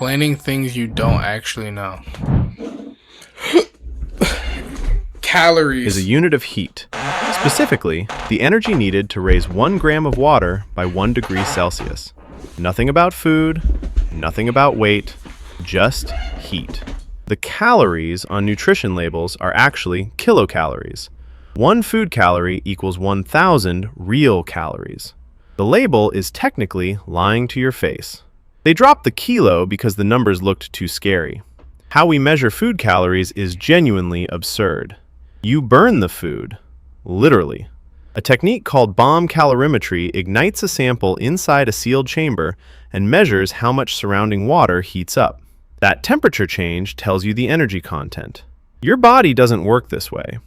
Explaining things you don't actually know. Is a Calories. unit of heat. Specifically, the energy needed to raise 1 gram of water by 1 degree Celsius. Nothing about food, nothing about weight, just heat. The calories on nutrition labels are actually kilocalories. 1 food calorie equals 1,000 real calories. The label is technically lying to your face. They dropped the kilo because the numbers looked too scary. How we measure food calories is genuinely absurd. You burn the food, literally. A technique called bomb calorimetry ignites a sample inside a sealed chamber and measures how much surrounding water heats up. That temperature change tells you the energy content. Your body doesn't work this way.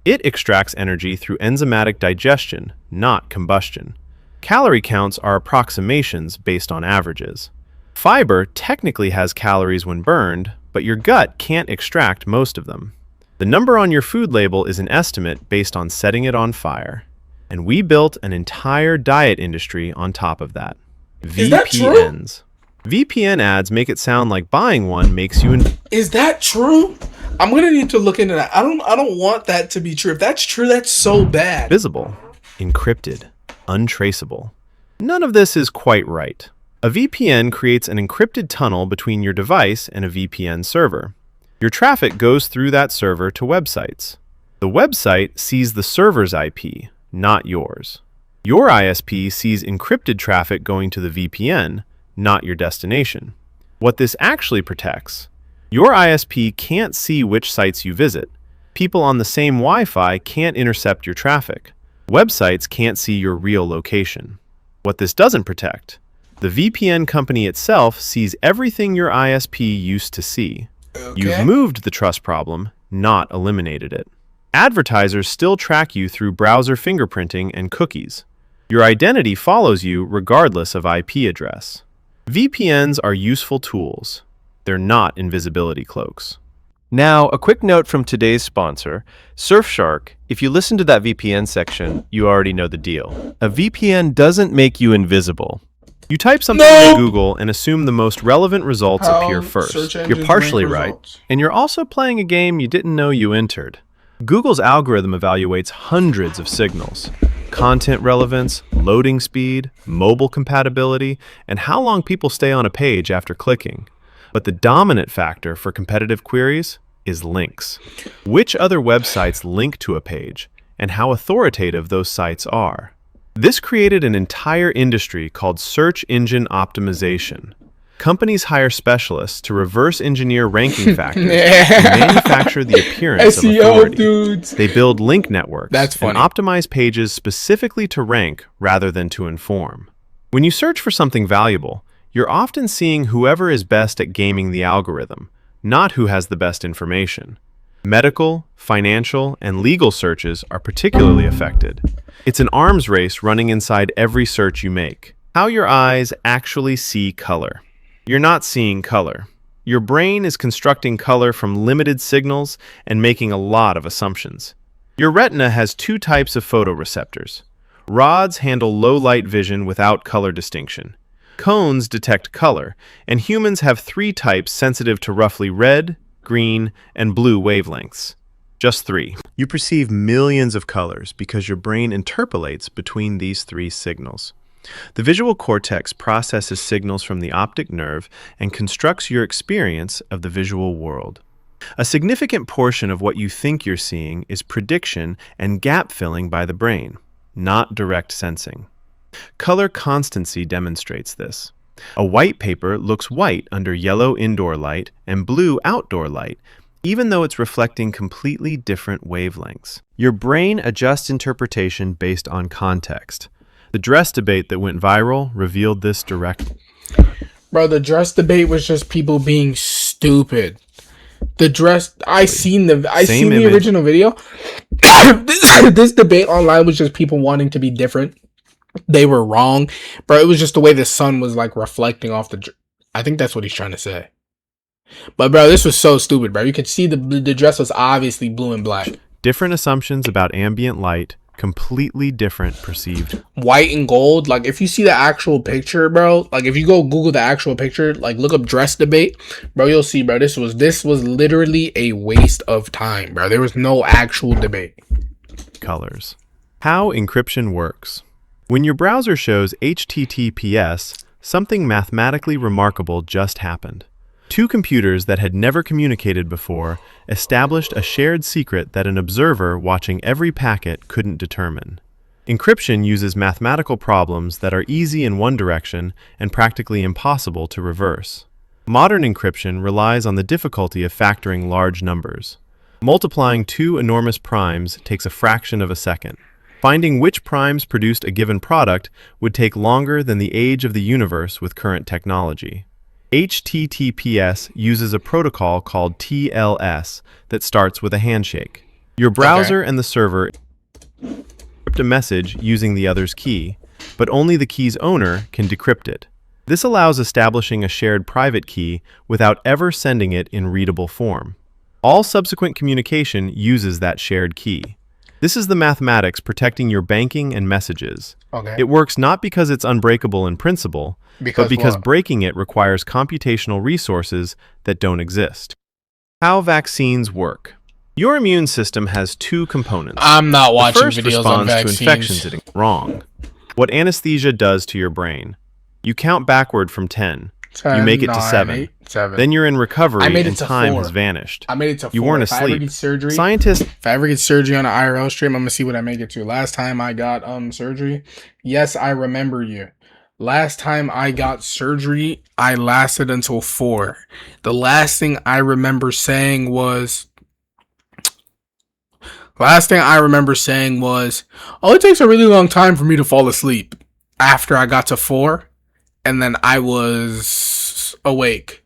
It extracts energy through enzymatic digestion, not combustion. Calorie counts are approximations based on averages. Fiber technically has calories when burned, but your gut can't extract most of them. The number on your food label is an estimate based on setting it on fire. And we built an entire diet industry on top of that. Is that true? VPNs. VPN ads make it sound like buying one makes you Is that true? I'm gonna need to look into that. I don't want that to be true. If that's true, that's so bad. invisible, encrypted, untraceable. None of this is quite right. A VPN creates an encrypted tunnel between your device and a VPN server. Your traffic goes through that server to websites. The website sees the server's IP, not yours. Your ISP sees encrypted traffic going to the VPN, not your destination. What this actually protects: your ISP can't see which sites you visit. People on the same Wi-Fi can't intercept your traffic. Websites can't see your real location. What this doesn't protect: the VPN company itself sees everything your ISP used to see. You've Okay. moved the trust problem, not eliminated it. Advertisers still track you through browser fingerprinting and cookies. Your identity follows you regardless of IP address. VPNs are useful tools. They're not invisibility cloaks. Now, a quick note from today's sponsor, Surfshark. If you listen to that VPN section, you already know the deal. A VPN doesn't make you invisible. You type something No! into Google and assume the most relevant results How appear first. search You're engines partially rank right, results. and you're also playing a game you didn't know you entered. Google's algorithm evaluates hundreds of signals: content relevance, loading speed, mobile compatibility, and how long people stay on a page after clicking. But the dominant factor for competitive queries is links. Which other websites link to a page, and how authoritative those sites are. This created an entire industry called search engine optimization. Companies hire specialists to reverse engineer ranking factors and manufacture the appearance of SEO authority. dudes. They build link networks That's funny. and optimize pages specifically to rank rather than to inform. When you search for something valuable, you're often seeing whoever is best at gaming the algorithm, not who has the best information. Medical, financial, and legal searches are particularly affected. It's an arms race running inside every search you make. How your eyes actually see color. You're not seeing color. Your brain is constructing color from limited signals and making a lot of assumptions. Your retina has 2 types of photoreceptors. Rods handle low light vision without color distinction. Cones detect color, and humans have 3 types sensitive to roughly red, green, and blue wavelengths. Just 3. You perceive millions of colors because your brain interpolates between these 3 signals. The visual cortex processes signals from the optic nerve and constructs your experience of the visual world. A significant portion of what you think you're seeing is prediction and gap filling by the brain, not direct sensing. Color constancy demonstrates this. A white paper looks white under yellow indoor light and blue outdoor light, even though it's reflecting completely different wavelengths. Your brain adjusts interpretation based on context. The dress debate that went viral revealed this directly. Bro, the dress debate was just people being stupid. The dress, I seen the image. original video. This debate online was just people wanting to be different. They were wrong, bro. It was just the way the sun was like reflecting off the. I think that's what he's trying to say. But bro, this was so stupid, bro. You could see the dress was obviously blue and black. Different assumptions about ambient light, completely different perceived. White and gold. Like, if you see the actual picture, bro, like if you go Google the actual picture, like look up dress debate, bro, you'll see, bro, this was literally a waste of time, bro. There was no actual debate. Colors. How encryption works. When your browser shows HTTPS, something mathematically remarkable just happened. Two computers that had never communicated before established a shared secret that an observer watching every packet couldn't determine. Encryption uses mathematical problems that are easy in one direction and practically impossible to reverse. Modern encryption relies on the difficulty of factoring large numbers. Multiplying two enormous primes takes a fraction of a second. Finding which primes produced a given product would take longer than the age of the universe with current technology. HTTPS uses a protocol called TLS that starts with a handshake. Your browser and the server encrypt a message using the other's key, but only the key's owner can decrypt it. This allows establishing a shared private key without ever sending it in readable form. All subsequent communication uses that shared key. This is the mathematics protecting your banking and messages. Okay. It works not because it's unbreakable in principle, but because what? breaking it requires computational resources that don't exist. How vaccines work. Your immune system has two components. I'm not The watching first videos on responds to vaccines. infections. Wrong. What anesthesia does to your brain. You count backward from 10. 10, You make it to 9, 7. 8, 7. Then you're in recovery I made it and to time 4. has vanished. I made it to 4. You weren't If I ever asleep. get surgery, Scientists if I ever get surgery on an IRL stream, I'm gonna see what I make it to. Last time I got surgery, yes, I remember you. Last time I got surgery, I lasted until 4. The last thing I remember saying was, oh, it takes a really long time for me to fall asleep. After I got to 4, and then I was awake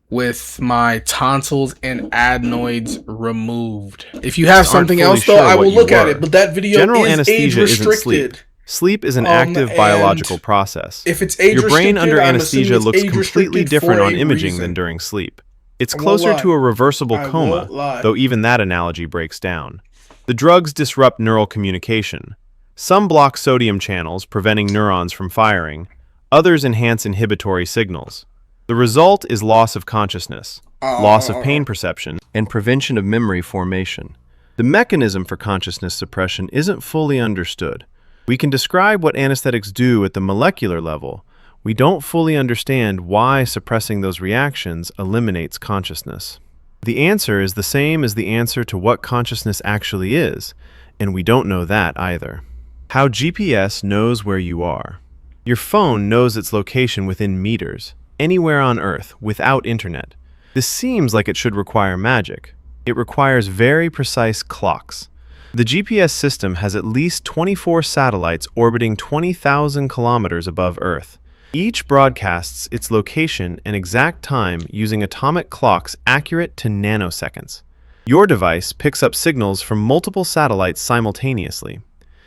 with my tonsils and adenoids removed. If you have aren't something fully else, though, sure I what will you look at were. it. But that video General is age anesthesia isn't restricted. sleep is an active and biological process. If it's age Your brain restricted, under I'm anesthesia assuming looks it's age completely restricted different for on a imaging reason. than during sleep. It's I won't closer lie. to a reversible I coma, won't lie. though even that analogy breaks down. The drugs disrupt neural communication. Some block sodium channels, preventing neurons from firing. Others enhance inhibitory signals. The result is loss of consciousness, loss of pain perception, and prevention of memory formation. The mechanism for consciousness suppression isn't fully understood. We can describe what anesthetics do at the molecular level. We don't fully understand why suppressing those reactions eliminates consciousness. The answer is the same as the answer to what consciousness actually is, and we don't know that either. How GPS knows where you are. Your phone knows its location within meters, anywhere on Earth, without internet. This seems like it should require magic. It requires very precise clocks. The GPS system has at least 24 satellites orbiting 20,000 kilometers above Earth. Each broadcasts its location and exact time using atomic clocks accurate to nanoseconds. Your device picks up signals from multiple satellites simultaneously.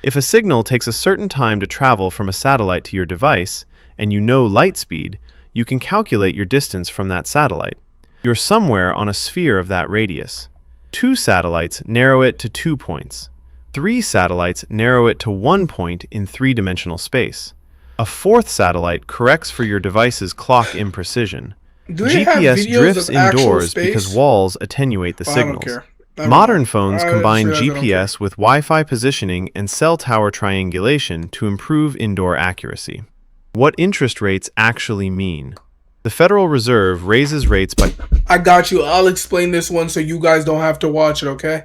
If a signal takes a certain time to travel from a satellite to your device, and you know light speed, you can calculate your distance from that satellite. You're somewhere on a sphere of that radius. 2 satellites narrow it to 2 points. 3 satellites narrow it to 1 point in 3-dimensional space. A 4th satellite corrects for your device's clock imprecision. Do they have GPS videos drifts of actual indoors space? because walls attenuate the Well, I don't signals. care. Never Modern mind. phones I combine just realized I don't GPS with Wi-Fi positioning and cell tower triangulation to improve indoor accuracy. What interest rates actually mean? The Federal Reserve raises rates by I got you. I'll explain this one so you guys don't have to watch it, okay?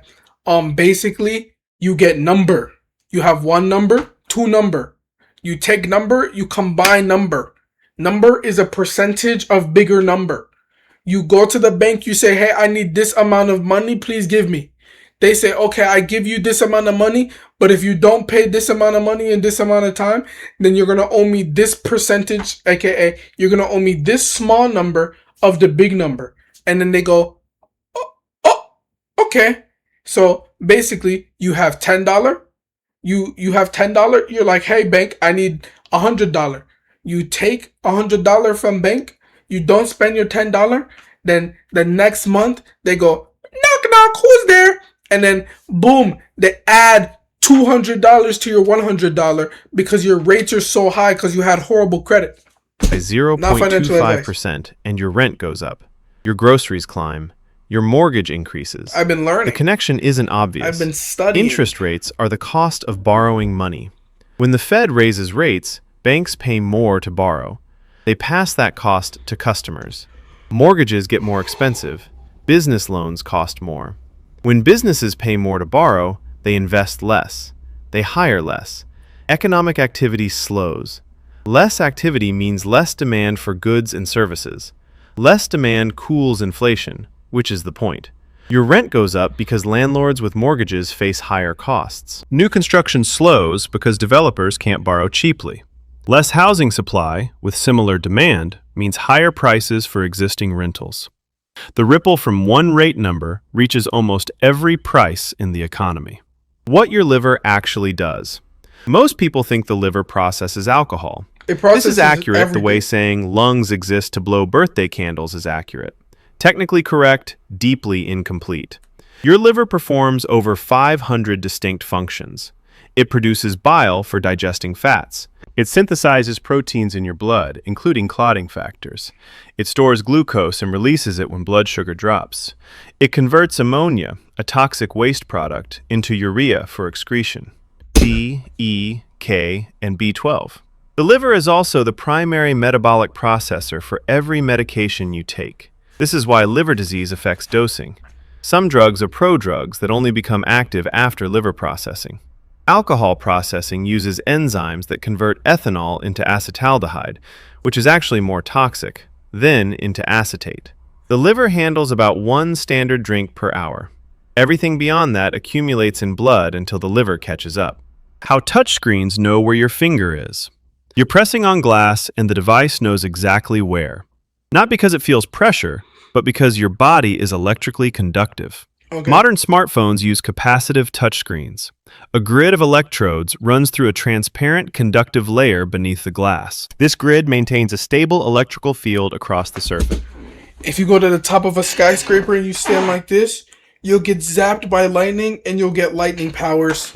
Basically, you get number. You have 1 number, 2 number. You take number, you combine number. Number is a percentage of bigger number. You go to the bank, you say, hey, I need this amount of money, please give me. They say, okay, I give you this amount of money, but if you don't pay this amount of money in this amount of time, then you're going to owe me this percentage, aka you're going to owe me this small number of the big number. And then they go, oh, okay. So basically you have $10. You have $10. You're like, hey, bank, I need $100. You take $100 from bank. You don't spend your $10. Then the next month they go, knock, knock, who's there? And then boom, they add $200 to your $100 because your rates are so high because you had horrible credit. By Not financial advice. 0.25% and your rent goes up. Your groceries climb. Your mortgage increases. I've been The learning. connection isn't obvious. I've been studying. Interest rates are the cost of borrowing money. When the Fed raises rates, banks pay more to borrow. They pass that cost to customers. Mortgages get more expensive. Business loans cost more. When businesses pay more to borrow, they invest less. They hire less. Economic activity slows. Less activity means less demand for goods and services. Less demand cools inflation, which is the point. Your rent goes up because landlords with mortgages face higher costs. New construction slows because developers can't borrow cheaply. Less housing supply, with similar demand, means higher prices for existing rentals. The ripple from one rate number reaches almost every price in the economy. What your liver actually does. Most people think the liver processes alcohol. It This processes is accurate the way everything. saying lungs exist to blow birthday candles is accurate. Technically correct, deeply incomplete. Your liver performs over 500 distinct functions. It produces bile for digesting fats. It synthesizes proteins in your blood, including clotting factors. It stores glucose and releases it when blood sugar drops. It converts ammonia, a toxic waste product, into urea for excretion. D, E, K, and B12. The liver is also the primary metabolic processor for every medication you take. This is why liver disease affects dosing. Some drugs are prodrugs that only become active after liver processing. Alcohol processing uses enzymes that convert ethanol into acetaldehyde, which is actually more toxic, then into acetate. The liver handles about 1 standard drink per hour. Everything beyond that accumulates in blood until the liver catches up. How touchscreens know where your finger is. You're pressing on glass and the device knows exactly where. Not because it feels pressure, but because your body is electrically conductive. Okay. Modern smartphones use capacitive touchscreens. A grid of electrodes runs through a transparent conductive layer beneath the glass. This grid maintains a stable electrical field across the surface. If you go to the top of a skyscraper and you stand like this, you'll get zapped by lightning and you'll get lightning powers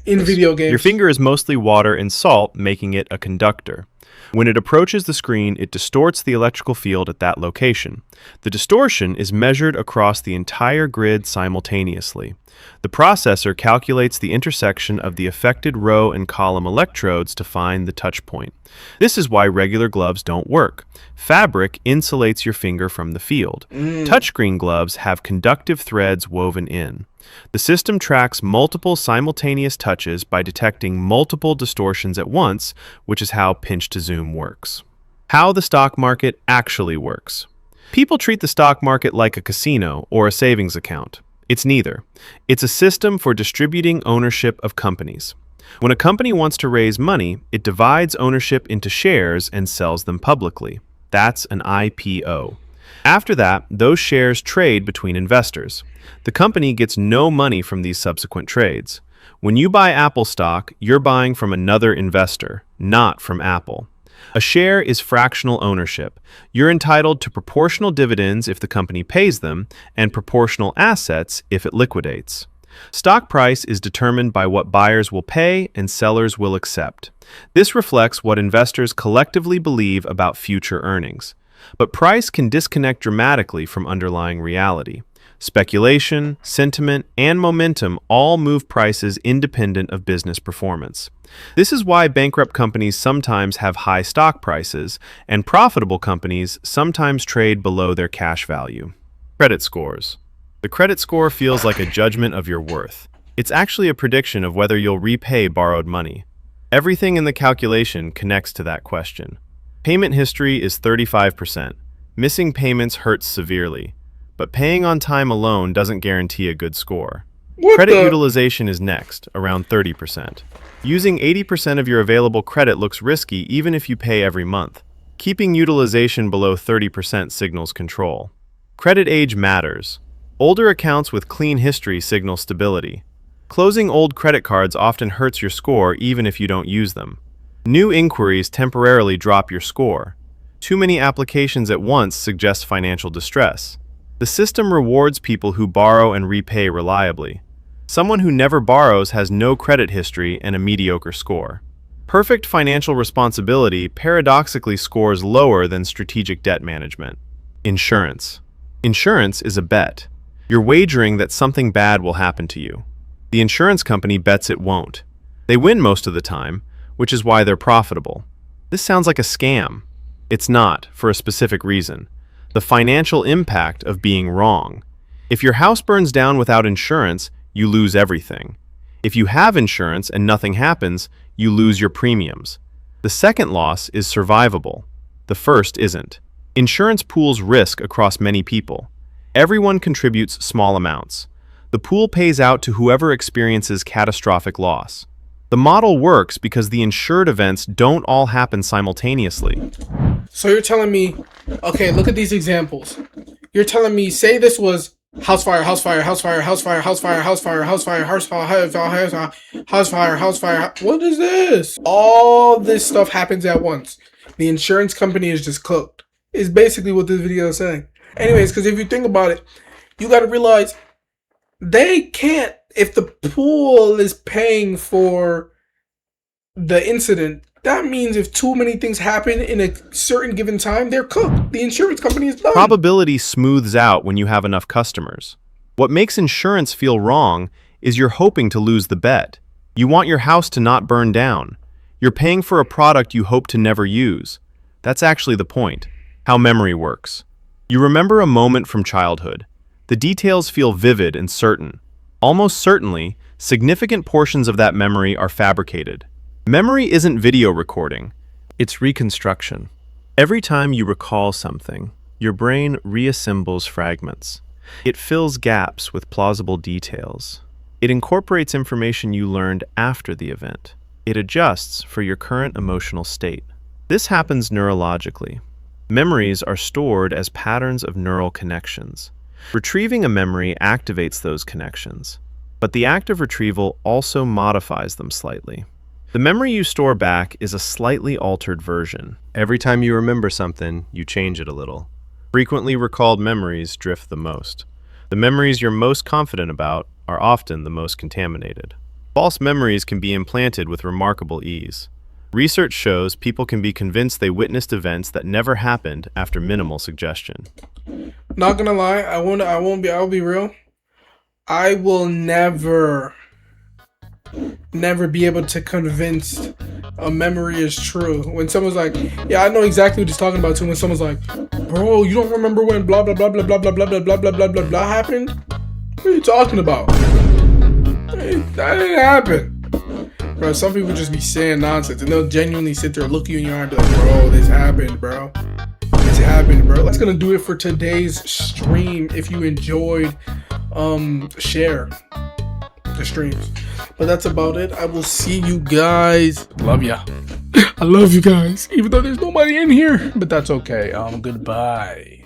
in video games. Your finger is mostly water and salt, making it a conductor. When it approaches the screen, it distorts the electrical field at that location. The distortion is measured across the entire grid simultaneously. The processor calculates the intersection of the affected row and column electrodes to find the touch point. This is why regular gloves don't work. Fabric insulates your finger from the field. Touchscreen gloves have conductive threads woven in. The system tracks multiple simultaneous touches by detecting multiple distortions at once, which is how pinch to zoom works. How the stock market actually works. People treat the stock market like a casino or a savings account. It's neither. It's a system for distributing ownership of companies. When a company wants to raise money, it divides ownership into shares and sells them publicly. That's an IPO. After that, those shares trade between investors. The company gets no money from these subsequent trades. When you buy Apple stock, you're buying from another investor, not from Apple. A share is fractional ownership. You're entitled to proportional dividends if the company pays them, and proportional assets if it liquidates. Stock price is determined by what buyers will pay and sellers will accept. This reflects what investors collectively believe about future earnings. But price can disconnect dramatically from underlying reality. Speculation, sentiment, and momentum all move prices independent of business performance. This is why bankrupt companies sometimes have high stock prices, and profitable companies sometimes trade below their cash value. Credit scores. The credit score feels like a judgment of your worth. It's actually a prediction of whether you'll repay borrowed money. Everything in the calculation connects to that question. Payment history is 35%. Missing payments hurts severely, but paying on time alone doesn't guarantee a good score. What Credit the- utilization is next, around 30%. Using 80% of your available credit looks risky even if you pay every month. Keeping utilization below 30% signals control. Credit age matters. Older accounts with clean history signal stability. Closing old credit cards often hurts your score even if you don't use them. New inquiries temporarily drop your score. Too many applications at once suggest financial distress. The system rewards people who borrow and repay reliably. Someone who never borrows has no credit history and a mediocre score. Perfect financial responsibility paradoxically scores lower than strategic debt management. Insurance. Insurance is a bet. You're wagering that something bad will happen to you. The insurance company bets it won't. They win most of the time, which is why they're profitable. This sounds like a scam. It's not, for a specific reason. The financial impact of being wrong. If your house burns down without insurance, you lose everything. If you have insurance and nothing happens, you lose your premiums. The second loss is survivable. The first isn't. Insurance pools risk across many people. Everyone contributes small amounts. The pool pays out to whoever experiences catastrophic loss. The model works because the insured events don't all happen simultaneously. So you're telling me, okay, look at these examples. You're telling me, say this was house fire, house fire, house fire, house fire, house fire, house fire, house fire, house fire, house fire, house fire. What is this? All this stuff happens at once. The insurance company is just cooked. Is basically what this video is saying. Anyways, because if you think about it, you got to realize they can't, if the pool is paying for the incident, that means if too many things happen in a certain given time, they're cooked. The insurance company is done. Probability smooths out when you have enough customers. What makes insurance feel wrong is you're hoping to lose the bet. You want your house to not burn down. You're paying for a product you hope to never use. That's actually the point. How memory works. You remember a moment from childhood. The details feel vivid and certain. Almost certainly, significant portions of that memory are fabricated. Memory isn't video recording, it's reconstruction. Every time you recall something, your brain reassembles fragments. It fills gaps with plausible details. It incorporates information you learned after the event. It adjusts for your current emotional state. This happens neurologically. Memories are stored as patterns of neural connections. Retrieving a memory activates those connections, but the act of retrieval also modifies them slightly. The memory you store back is a slightly altered version. Every time you remember something, you change it a little. Frequently recalled memories drift the most. The memories you're most confident about are often the most contaminated. False memories can be implanted with remarkable ease. Research shows people can be convinced they witnessed events that never happened after minimal suggestion. Not gonna lie, I'll be real. I will never be able to convince a memory is true. When someone's like, yeah, I know exactly what he's talking about too. When someone's like, bro, you don't remember when blah blah blah blah blah blah blah blah blah blah blah blah blah happened? What are you talking about? That didn't happen. Bro, some people just be saying nonsense and they'll genuinely sit there, look you in your eye and be like, bro, this happened, bro. This happened, bro. That's gonna do it for today's stream. If you enjoyed, share the streams. But that's about it. I will see you guys. Love ya. I love you guys. Even though there's nobody in here. But that's okay. Goodbye.